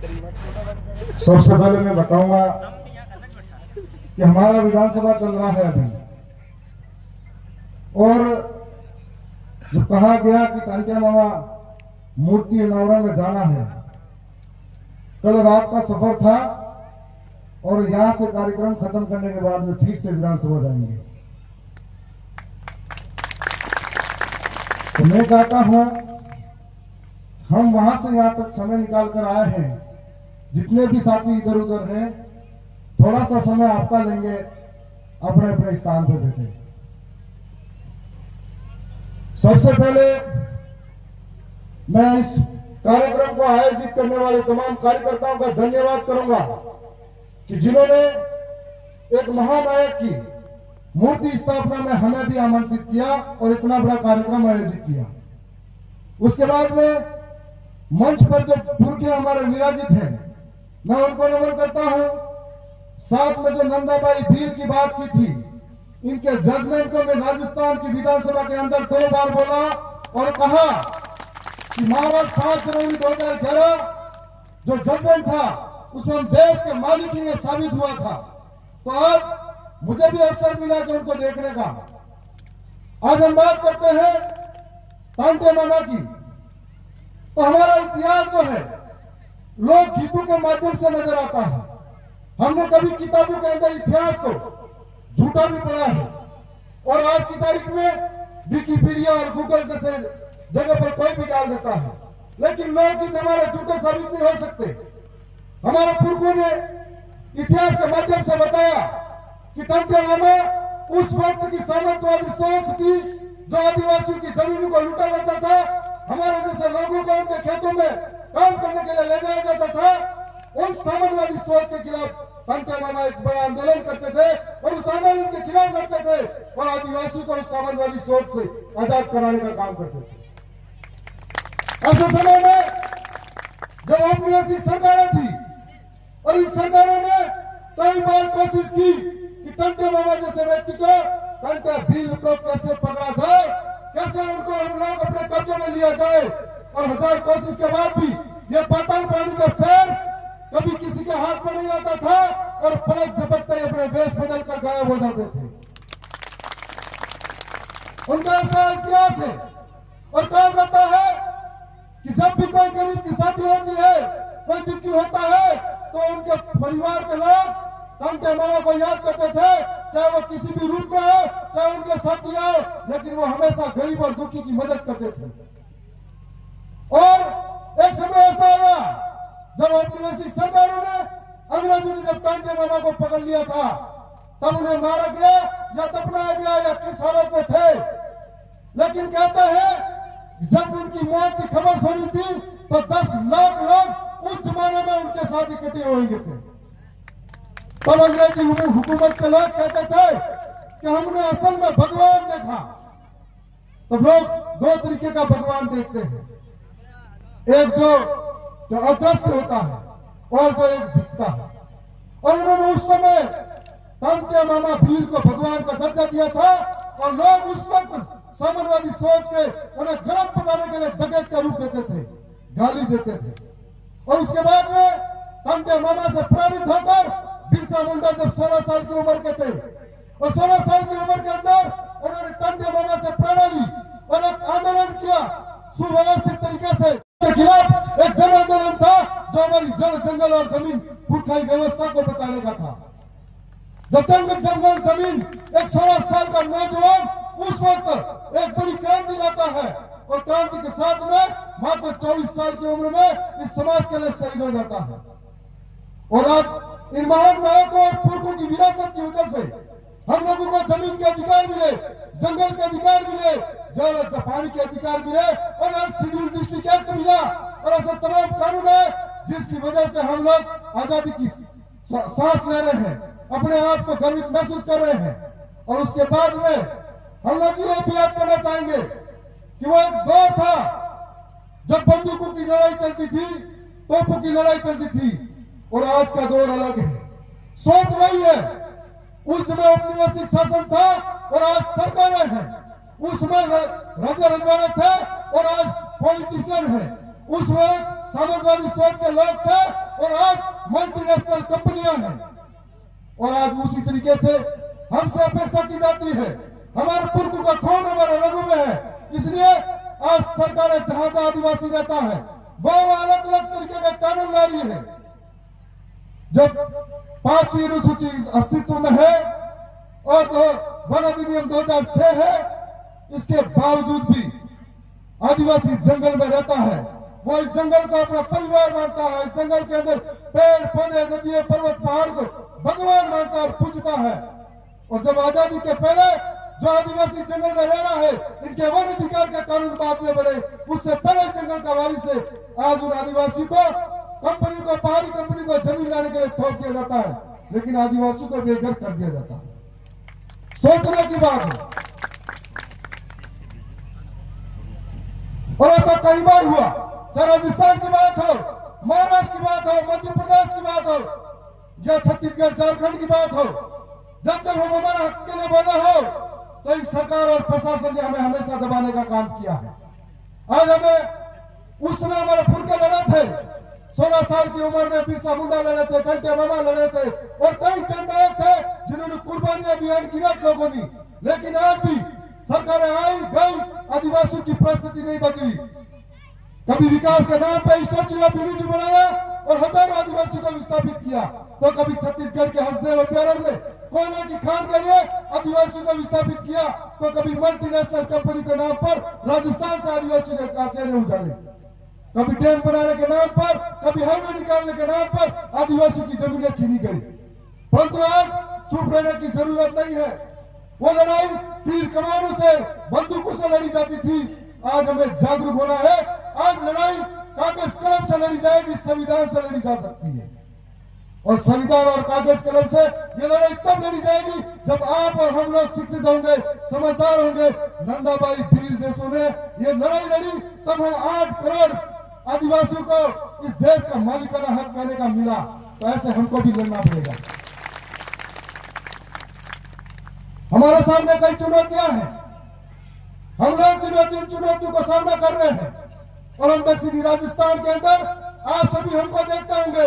सबसे पहले मैं बताऊंगा कि हमारा विधानसभा चल रहा है अभी, और जो कहा गया कि टांटिया मामा मूर्ति अनावरण में जाना है, कल रात का सफर था और यहां से कार्यक्रम खत्म करने के बाद में फिर से विधानसभा जाएंगे। तो मैं चाहता हूं हम वहां से यहां तक समय निकाल कर आए हैं, जितने भी साथी इधर उधर हैं, थोड़ा सा समय आपका लेंगे, अपने अपने स्थान पर बैठे। सबसे पहले मैं इस कार्यक्रम को आयोजित करने वाले तमाम कार्यकर्ताओं का धन्यवाद करूंगा कि जिन्होंने एक महानायक की मूर्ति स्थापना में हमें भी आमंत्रित किया और इतना बड़ा कार्यक्रम आयोजित किया। उसके बाद में मंच पर जो पुरखे हमारे विराजित हैं, मैं उनको नमन करता हूं। साथ में जो नंदाबाई भील की बात की थी, इनके जजमेंट को मैं राजस्थान की विधानसभा के अंदर 2 बार बोला और कहा कि महाराष्ट्र 5 जनवरी 2011 जो जजमेंट था उसमें हम देश के मालिक ही साबित हुआ था। तो आज मुझे भी अवसर मिला कि उनको देखने का। आज हम बात करते हैं टांटिया मामा की। तो हमारा इतिहास जो है लोक गीतों के माध्यम से नजर आता है। हमने कभी किताबों के अंदर इतिहास को झूठा भी पढ़ा है, और आज की तारीख में विकिपीडिया और गूगल जैसे जगह पर कोई भी डाल देता है, लेकिन लोकगीत हमारे झूठे साबित नहीं हो सकते। हमारे पुरखों ने इतिहास के माध्यम से बताया कि टांटिया मामा उस वक्त की सामंतवादी सोच थी, जो आदिवासियों की जमीनों को लूटा जाता था, हमारे जैसे लोगों को उनके खेतों में काम करने के लिए ले जाया जाता था। उन सामंतवादी सोच के खिलाफ टांटिया मामा एक बड़ा आंदोलन करते थे और उस आंदोलन के खिलाफ लड़ते थे और आदिवासियों को उस सामंतवादी सोच से आजाद कराने का काम करते थे। ऐसे समय में जब औपनिवेशिक सरकारें थी और इन सरकारों ने कई बार कोशिश की कि टांटिया मामा जैसे व्यक्ति को, टांटिया भील को कैसे पकड़ा जाए, कैसे उनको हम लोग अपने कब्जे में लिया जाए। और 1000 कोशिश के बाद भी ये पाताल पानी का शहर कभी किसी के हाथ में नहीं आता था और पलक झपकते ही अपने वेश बदल कर गायब हो जाते थे। उनका ऐसा इतिहास है। और कहा जाता है कि जब भी कोई गरीब की शादी होती है, कोई दुखी होता है, तो उनके परिवार के लोग टांटिया मामा को याद करते थे, चाहे वो किसी भी रूप में हो, चाहे उनके साथी हो, लेकिन वो हमेशा गरीब और दुखी की मदद करते थे। और एक समय ऐसा आया जब औपनिवेशिक सरकारों ने, अंग्रेजों ने जब टांटिया मामा को पकड़ लिया था, तब उन्हें मारा गया या दफनाया गया या किस हालत में थे। लेकिन कहते हैं जब उनकी मौत की खबर सुनी थी तो 10 लाख लोग उस जमाने में उनके साथ इकट्ठे होंगे थे। तब अंग्रेजी हुकूमत के लोग कहते थे कि हमने असल में भगवान देखा। तो लोग 2 तरीके का भगवान देखते हैं, एक जो अदृश्य होता है और जो एक दिखता है। और उन्होंने उस समय टांटिया मामा भील को भगवान का दर्जा दिया था और लोग उस वक्त साम्यवादी सोच के उन्हें गलत बताने के लिए डकैत का रूप देते थे, गाली देते थे। और उसके बाद में टांटिया मामा से प्रेरित होकर बिरसा मुंडा जब 16 साल की उम्र के थे और 16 साल की उम्र के अंदर उन्होंने टांटिया मामा से प्रेरणा ली और एक आंदोलन किया सुव्यवस्थित तरीके से। के खिलाफ एक जन आंदोलन था जो हमारी जल, जंगल और जमीन पुरखाई व्यवस्था को बचाने का था। जब जंगल जमीन एक 16 साल का नौजवान उस वक्त एक बड़ी क्रांति लाता है और क्रांति के साथ में मात्र 24 साल की उम्र में इस समाज के लिए शहीद हो जाता है। और आज इन महान नायकों और पुरखों की विरासत की वजह से हम लोगों को जमीन के अधिकार मिले, जंगल के अधिकार मिले, जल पानी के अधिकार मिले और आज शेड्यूल डिस्ट्रिक्ट एक्ट मिला और ऐसे तमाम कानून है जिसकी वजह से हम लोग आजादी की सांस ले रहे हैं, अपने आप को गर्वित महसूस कर रहे हैं। और उसके बाद में हम लोग ये भी याद करना चाहेंगे कि वो एक दौर था जब बंदूकों की लड़ाई चलती थी, तोपों की लड़ाई चलती थी, और आज का दौर अलग है। सोच वही है। उस समय औपनिवेशिक शासन था और आज सरकारें हैं। उस समय राजा रजवाड़े थे और आज पॉलिटिशियन है। उस वक्त सामंतवादी सोच के लोग थे और आज मल्टीनेशनल कंपनियां हैं। और आज उसी तरीके से हमसे अपेक्षा की जाती है, हमारे पुरखों का खून हमारे रगों में है, इसलिए आज सरकारें जहां जहां आदिवासी रहता है वो अलग अलग तरीके के कानून ला रही है। जब 5वीं अनुसूची अस्तित्व में है और तो वन अधिनियम 2006 है, इसके बावजूद भी आदिवासी जंगल में रहता है, वो इस जंगल को अपना परिवार मानता है, इस जंगल के अंदर पेड़ पौधे नदियां पर्वत पहाड़ को भगवान मानता है और पूजता है। और जब आजादी के पहले जो आदिवासी जंगल में रह रहा है, इनके वन अधिकार के कानून बाद में बने, उससे पहले जंगल का वारिस है। आज उन आदिवासी को कंपनी को, पहाड़ी कंपनी को जमीन लाने के लिए थोप दिया जाता है, लेकिन आदिवासी को बेघर कर दिया जाता है। सोचने की बात है। और ऐसा कई बार हुआ, चाहे राजस्थान की बात हो, महाराष्ट्र की बात हो, मध्य प्रदेश की बात हो या छत्तीसगढ़ झारखंड की बात हो, जब जब हम हमारे हक के लिए बोले हो तो इस सरकार और प्रशासन ने हमें हमेशा दबाने का काम किया है। आज हमें उस समय हमारे पुरखे लड़े थे, 16 साल की उम्र में बिरसा मुंडा लड़े थे, घंटे मामा लड़े थे और कई जननायक थे जिन्होंने कुर्बानियां दी अनगिनत लोगों ने। लेकिन आज भी सरकारें आई गई, आदिवासियों की परिस्थिति नहीं बदली। कभी विकास के नाम पर स्टैच्यू ऑफ यूनिटी बनाया और हजारों आदिवासियों को विस्थापित किया, तो कभी छत्तीसगढ़ के हसदेव अभ्यारण्य में कोयले की खान के लिए आदिवासियों को विस्थापित किया, तो कभी मल्टीनेशनल कंपनी के नाम पर राजस्थान से आदिवासियों के कासेरे उजाड़े, कभी डैम बनाने के नाम पर, कभी हाईवे निकालने के नाम पर आदिवासियों की जमीनें छीनी गई। परंतु आज चुप रहने की जरूरत नहीं है। वो लड़ाई तीर कमानों से, बंदूकों से लड़ी जाती थी, आज हमें जागरूक होना है। आज लड़ाई कागज कलम से लड़ी जाएगी, संविधान से लड़ी जा सकती है। और संविधान और कागज कलम से ये लड़ाई तब लड़ी जाएगी जब आप और हम लोग शिक्षित होंगे, समझदार होंगे। नंदाबाई भील जैसों ने ये लड़ाई लड़ी, तब हम 8 करोड़ आदिवासियों को इस देश का मालिकाना हक पाने का मिला। तो ऐसे हमको भी लड़ना पड़ेगा। हमारे सामने कई चुनौतियां हैं, हम लोग दिन चुनौतियों का सामना कर रहे हैं। और हम दक्षिणी राजस्थान के अंदर आप सभी हमको देखते होंगे,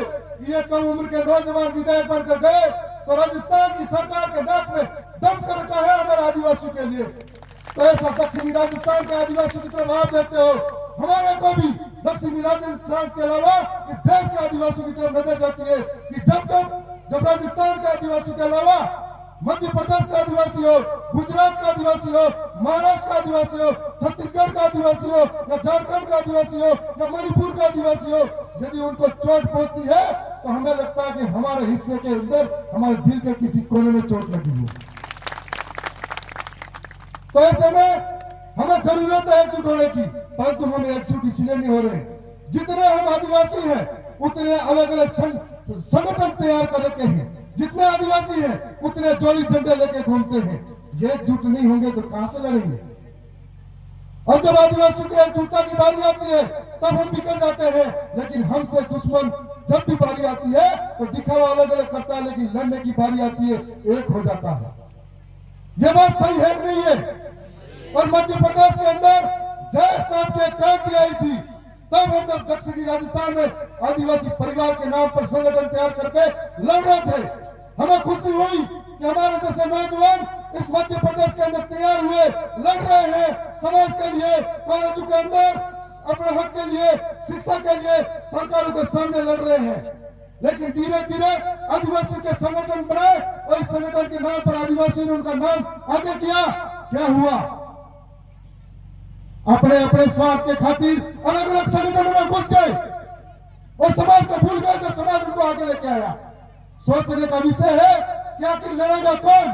ये कम उम्र के नौजवान विधायक बनकर गए तो राजस्थान की सरकार के नाक में दम कर रखा है हमारे आदिवासियों के लिए। तो ऐसा दक्षिणी राजस्थान के आदिवासियों की तरफ आप देखते हो, हमारे को भी दक्षिणी राजस्थान के अलावा इस देश के आदिवासियों की तरफ नजर जाती है कि जब राजस्थान के आदिवासियों के अलावा मध्य प्रदेश का आदिवासी हो, गुजरात का आदिवासी हो, महाराष्ट्र का आदिवासी हो, छत्तीसगढ़ का आदिवासी हो या झारखंड का आदिवासी हो या मणिपुर का आदिवासी हो, यदि उनको चोट पहुंचती है तो हमें लगता है कि हमारे हिस्से के अंदर, हमारे दिल के किसी कोने में चोट लगी है। तो ऐसे में हमें जरूरत है एकजुट होने की, परंतु हम एकजुट इसलिए नहीं हो रहे। जितने हम आदिवासी हैं उतने अलग अलग संगठन तैयार कर रखे हैं, जितने आदिवासी हैं उतने जोड़ी झंडे लेके घूमते हैं। ये एकजुट नहीं होंगे तो कहां से लड़ेंगे? और जब आदिवासियों की एकजुटता की बारी आती है तब हम बिखर जाते हैं, लेकिन हमसे दुश्मन जब भी बारी आती है तो दिखावा अलग अलग करता है, लेकिन लड़ने की बारी आती है एक हो जाता है। ये बात सही है नहीं है? और मध्य प्रदेश के अंदर जैस नाम की एक क्रांति आई थी, तब हम लोग दक्षिणी राजस्थान में आदिवासी परिवार के नाम पर संगठन तैयार करके लड़ रहे थे। हमें खुशी हुई कि हमारे जैसे नौजवान इस मध्य प्रदेश के अंदर तैयार हुए, लड़ रहे हैं समाज के लिए, कॉलेजों के अंदर अपने हक के लिए, शिक्षा के लिए सरकारों के सामने लड़ रहे हैं। लेकिन धीरे धीरे आदिवासी के संगठन बनाए और इस संगठन के नाम पर आदिवासियों ने उनका नाम आगे किया। क्या हुआ? अपने अपने स्वार्थ के खातिर अलग अलग संगठनों में घुस गए और समाज को भूल गए जो समाज उनको आगे लेके आया। सोचने का विषय है कि आखिर लड़ेगा कौन?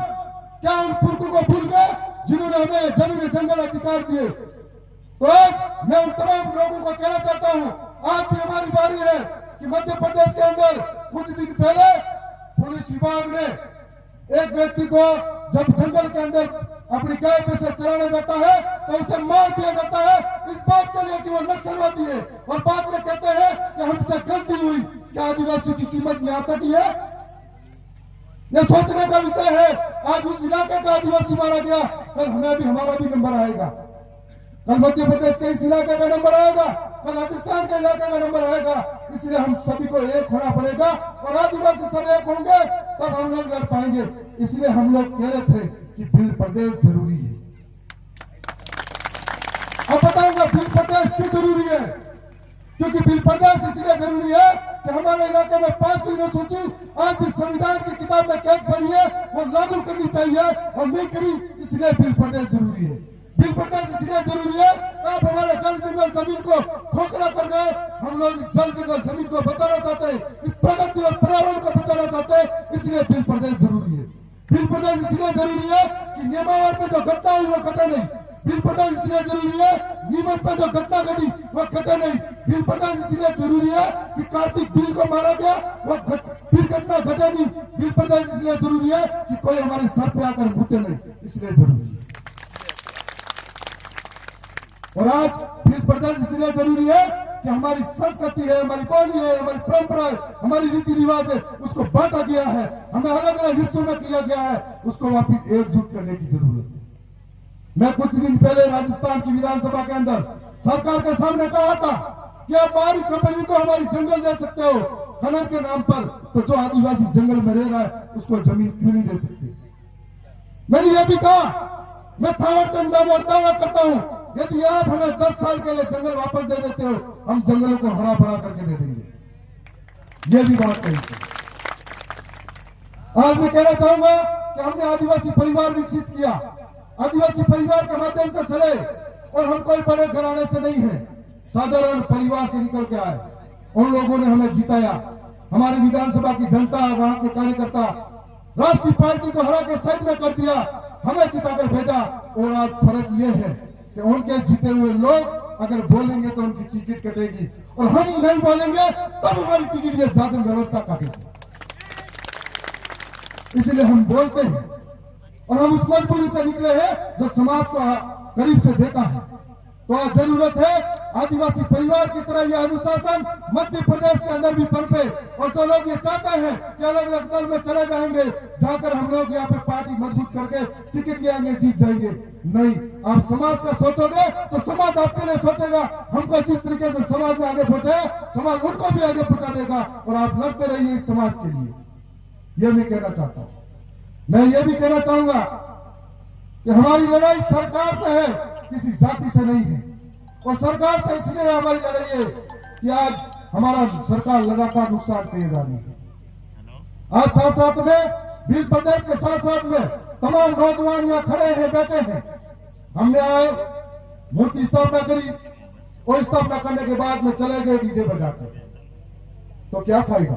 क्या उन पुरखों को भूल गए जिन्होंने हमें जमीन जंगल अधिकार दिए? तो आज मैं उन तमाम लोगों को कहना चाहता हूं, आज भी हमारी बारी है कि मध्य प्रदेश के अंदर कुछ दिन पहले पुलिस विभाग ने एक व्यक्ति को जब जंगल के अंदर अपनी गाय पे से चराने जाता है तो उसे मार दिया जाता है इस बात के लिए कि वो नक्सलवादी है, और बाद में कहते हैं कि हमसे गलती हुई। क्या आदिवासियों की कीमत यहाँ तक ही है? यह सोचने का विषय है। आज उस इलाके का आदिवासी मारा गया, कल हमें भी, हमारा भी नंबर आएगा। कल मध्य प्रदेश के इस इलाके का नंबर आएगा, तो राजस्थान के इलाके का नंबर आएगा। इसलिए हम सभी को एक होना पड़ेगा और आदिवासी सब एक होंगे तब हम लोग लड़ पाएंगे। इसलिए हम लोग कह रहे थे कि बिल प्रदेश जरूरी है। अब बताऊंगा बिल प्रदेश क्यों जरूरी है। क्योंकि बिल प्रदेश इसलिए जरूरी है कि हमारे इलाके में 5 यूनिवर्सिटी आज भी संविधान की किताब में कैद बनी है, वो लागू करनी चाहिए और नहीं करी, इसलिए बिल प्रदेश जरूरी है। बिल प्रदेश इसलिए जरूरी है, आप हमारे जल जंगल जमीन को खोखला कर गए। हम लोग इस जल जंगल जमीन को बचाना चाहते हैं, इस प्रगति और पर्यावरण को बचाना चाहते हैं, इसलिए बिल प्रदेश जरूरी है। बिल प्रदेश इसलिए जरूरी है कि नियमावली में जो घटना हुई वो घटे नहीं। बिल प्रदेश इसलिए जरूरी है नीमच में जो घटना घटी वो घटे नहीं। बिल प्रदेश इसलिए जरूरी है कि कार्तिक बिल को मारा गया वो फिर घटना घटे नहीं। बिल प्रदेश इसलिए जरूरी है कि कोई हमारे सर पे आकर मुद्दे नहीं, इसलिए जरूरी है। और आज बिल प्रदेश इसलिए जरूरी है कि हमारी संस्कृति है, हमारी बोली है, हमारी परंपरा है, हमारी रीति रिवाज है, उसको बांटा गया है, हमें अलग अलग हिस्सों में किया गया है, उसको वापिस एकजुट करने की जरूरत है। मैं कुछ दिन पहले राजस्थान की विधानसभा के अंदर सरकार के सामने कहा था कि आप बाहरी कंपनी को हमारी जंगल दे सकते हो खनन के नाम पर, तो जो आदिवासी जंगल में रह रहा है उसको जमीन क्यों नहीं दे सकते। मैंने यह भी कहा, मैं थावरचंद गहलोत दावा करता हूं यदि आप हमें 10 साल के लिए जंगल वापस दे देते हो हम जंगलों को हरा भरा करके दे देंगे। यह भी बात कही थी। आज मैं कहना चाहूंगा कि हमने आदिवासी परिवार विकसित किया, आदिवासी परिवार के माध्यम से चले और हम कोई बड़े घराने से नहीं है, साधारण परिवार से निकल के आए। उन लोगों ने हमें जिताया, हमारी विधानसभा की जनता, वहां के कार्यकर्ता राष्ट्रीय पार्टी को हरा के साइड में कर दिया, हमें जिताकर भेजा। और आज फर्क यह है कि उनके जीते हुए लोग अगर बोलेंगे तो उनकी टिकट कटेगी और हम नहीं बोलेंगे तब हमारी टिकट ये शासन व्यवस्था काटेगी। इसलिए हम बोलते हैं और हम उस मजबूरी से निकले हैं जो समाज को करीब से देखा है। तो आज जरूरत है आदिवासी परिवार की तरह यह अनुशासन मध्य प्रदेश के अंदर भी पनपे। और जो लोग ये चाहते हैं कि अलग अलग दल में चले जाएंगे, जाकर हम लोग यहाँ पे पार्टी मजबूत करके टिकट ले आएंगे, जीत जाएंगे, नहीं। आप समाज का सोचोगे तो समाज आपके लिए सोचेगा। हमको जिस तरीके से समाज में आगे पहुंचे, समाज उनको भी आगे पहुंचा देगा और आप लड़ते रहिए इस समाज के लिए। यह मैं कहना चाहता हूं। मैं ये भी कहना चाहूंगा कि हमारी लड़ाई सरकार से है, किसी जाति से नहीं है। और सरकार से इसलिए हमारी लड़ाई है कि आज हमारा सरकार लगातार नुकसान किए जा रही है। आज साथ साथ में बिल प्रदेश के साथ साथ में तमाम नौजवान यहाँ खड़े हैं, बैठे हैं। हमने आए मूर्ति स्थापना करी और स्थापना करने के बाद में चले गए डीजे बजाते, तो क्या फायदा।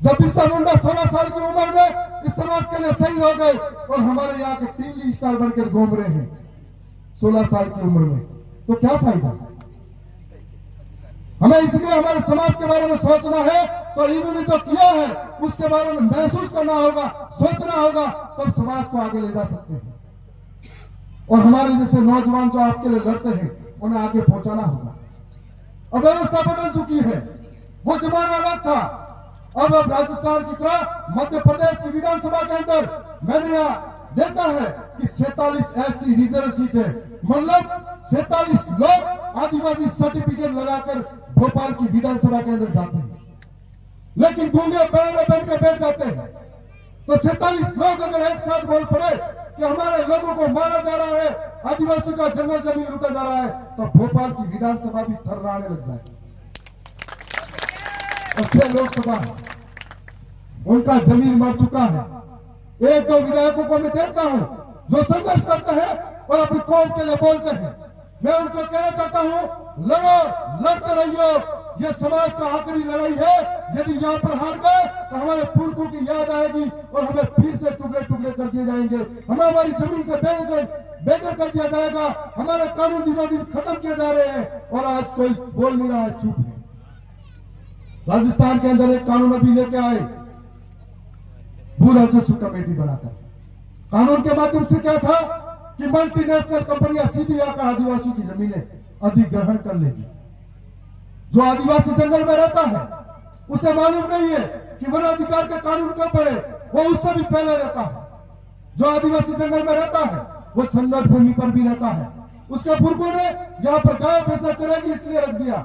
जब बिरसा मुंडा 16 साल की उम्र में इस समाज के लिए शहीद हो गए और हमारे यहाँ के टीवी स्टार बनकर घूम रहे हैं 16 साल की उम्र में, तो क्या फायदा। हमें इसलिए हमारे समाज के बारे में सोचना है, तो इन्होंने जो किया है उसके बारे में महसूस करना होगा, सोचना होगा, तब समाज को आगे ले जा सकते हैं। और हमारे जैसे नौजवान जो आपके लिए लड़ते हैं उन्हें आगे पहुंचाना होगा। अब व्यवस्था बदल चुकी है, वो जमाना अलग था। अब राजस्थान की तरह मध्य प्रदेश की विधानसभा के अंदर मैंने यहाँ देखा है कि 47 ST रिजर्व सीट है, मतलब 47 लोग आदिवासी सर्टिफिकेट लगाकर भोपाल की विधानसभा के अंदर जाते हैं, लेकिन गूंगे पैर बन के बैठ जाते हैं। तो 47 लोग अगर एक साथ बोल पड़े कि हमारे लोगों को मारा जा रहा है, आदिवासी का जंगल जमीन लूटा जा रहा है, तो भोपाल की विधानसभा भी थर्राने लग जाए। और 6 लोकसभा है, उनका जमीन मर चुका है। 1-2 विधायकों को मैं देखता हूं जो संघर्ष करते हैं और अपनी कौम के लिए बोलते हैं। मैं उनको कहना चाहता हूं, लड़ो, लड़ते रहिए, यह समाज का आखिरी लड़ाई है। यदि यहाँ पर हार गए तो हमारे पुरखों की याद आएगी और हमें फिर से टुकड़े टुकड़े कर दिए जाएंगे, हमें हमारी जमीन से बेघर कर दिया जाएगा, हमारे कानून दिनों दिन खत्म किए जा रहे हैं और आज कोई बोल नहीं रहा है, चुप है। राजस्थान के अंदर एक कानून अभी लेके आए, भू राजस्व कमेटी बनाकर। कानून के माध्यम से क्या था कि मल्टीनेशनल कंपनियां सीधी आकर आदिवासियों की जमीनें अधिग्रहण कर लेगी। जो आदिवासी जंगल में रहता है उसे मालूम नहीं है कि वन अधिकार के कानून कब पड़े, वो उससे भी पहले रहता है। जो आदिवासी जंगल में रहता है वो संदर्भ भूमि पर भी रहता है, उसके पुरखों ने यहाँ पर गाय भैंसा चराएगी इसलिए रख दिया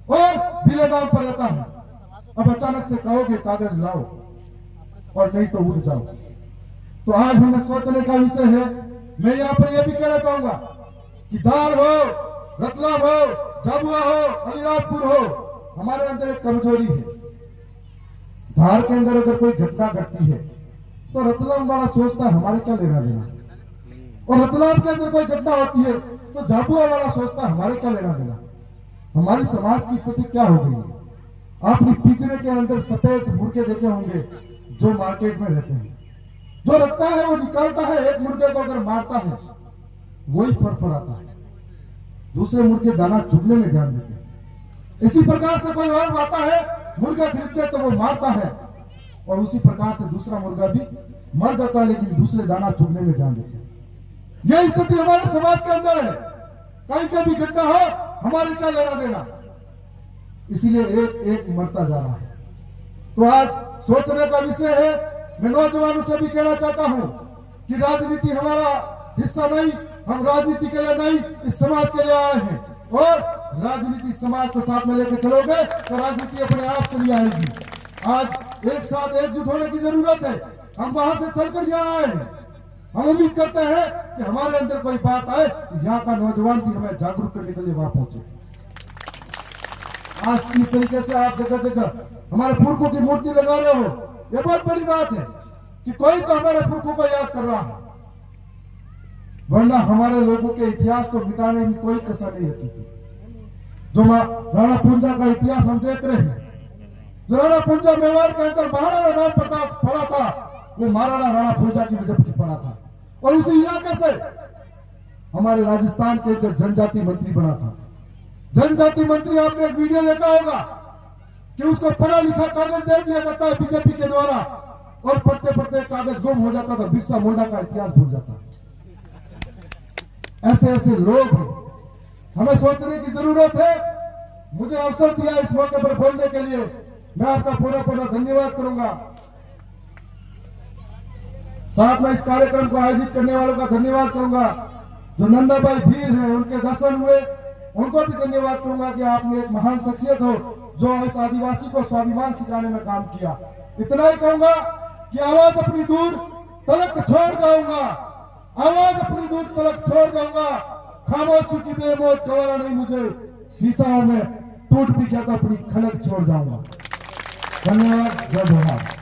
और बिले दाम पर रहता है। अब अचानक से कहोगे कागज लाओ और नहीं तो उठ जाओ। तो आज हमें सोचने का विषय है। मैं यहाँ पर यह भी कहना चाहूंगा कि धार हो, रतलाम हो, झाबुआ हो, अलीराजपुर हो, हमारे अंदर एक कमजोरी है। धार के अंदर अगर कोई घटना घटती है तो रतलाम वाला सोचता है हमारे क्या लेना देना, और रतलाम के अंदर कोई घटना होती है तो झाबुआ वाला सोचता है हमारे क्या लेना देना। हमारी समाज की स्थिति क्या हो गई है? आपने पिंजरे के अंदर सफेद मुर्गे देखे होंगे जो मार्केट में रहते हैं, जो रखता है वो निकालता है, एक मुर्गे को अगर मारता है वही फड़फड़ाता है, दूसरे मुर्गे दाना चुगने में ध्यान देते हैं। इसी प्रकार से कोई और आता है मुर्गा खरीदते तो वो मारता है और उसी प्रकार से दूसरा मुर्गा भी मर जाता है, लेकिन दूसरे दाना चुगने में ध्यान देते हैं। यह स्थिति हमारे समाज के अंदर है। कहीं का भी घटना हो हमारे क्या लेना देना, इसीलिए एक एक मरता जा रहा है। तो आज सोचने का विषय है। मैं नौजवानों से भी कहना चाहता हूं कि राजनीति हमारा हिस्सा नहीं, हम राजनीति के लिए नहीं, इस समाज के लिए आए हैं और राजनीति समाज को साथ में लेकर चलोगे तो राजनीति अपने आप चली आएगी। आज एक साथ एकजुट होने की जरूरत है। हम वहां से चलकर यहाँ आए हैं। हम उम्मीद करते हैं कि हमारे अंदर कोई बात आए तो यहाँ का नौजवान भी हमें जागरूक करने के लिए वहां पहुंचे। आज इस तरीके से आप जगह जगह हमारे पुरखों की मूर्ति लगा रहे हो, यह बहुत बड़ी बात है कि कोई तो हमारे पुरखों को याद कर रहा है, वरना हमारे लोगों के इतिहास को मिटाने में कोई कसर नहीं रखी थी। जो राणा पुंजा का इतिहास हम देख रहे हैं, जो राणा पुंजा मेवाड़ के अंदर महाराणा राव प्रताप पड़ा था, वो महाराणा राणा पुंजा की वजह से पड़ा था। और उसी इलाके से हमारे राजस्थान के जो जनजाति मंत्री बना था, जनजाति मंत्री, आपने एक वीडियो देखा होगा कि उसको पढ़ा लिखा कागज दे दिया जाता है बीजेपी के द्वारा और पढ़ते पढ़ते कागज गुम हो जाता था, बिरसा मुंडा का इतिहास भूल जाता। ऐसे ऐसे लोग हैं, हमें सोचने की जरूरत है। मुझे अवसर दिया इस मौके पर बोलने के लिए, मैं आपका पूरा पूरा धन्यवाद करूंगा। साथ में इस कार्यक्रम को आयोजित करने वालों का धन्यवाद करूंगा। जो नंदा भाई भीर हैं उनके दर्शन हुए, उनको भी धन्यवाद करूंगा कि आपने एक महान शख्सियत हो जो इस आदिवासी को स्वाभिमान सिखाने में काम किया। इतना ही कहूंगा कि आवाज अपनी दूर तलक छोड़ जाऊंगा, आवाज अपनी दूर तलक छोड़ जाऊंगा। खामोशी की बेमौत गवारा नहीं मुझे, शीशा में टूट भी गया तो अपनी खलक छोड़ जाऊंगा। धन्यवाद। जय जोहार।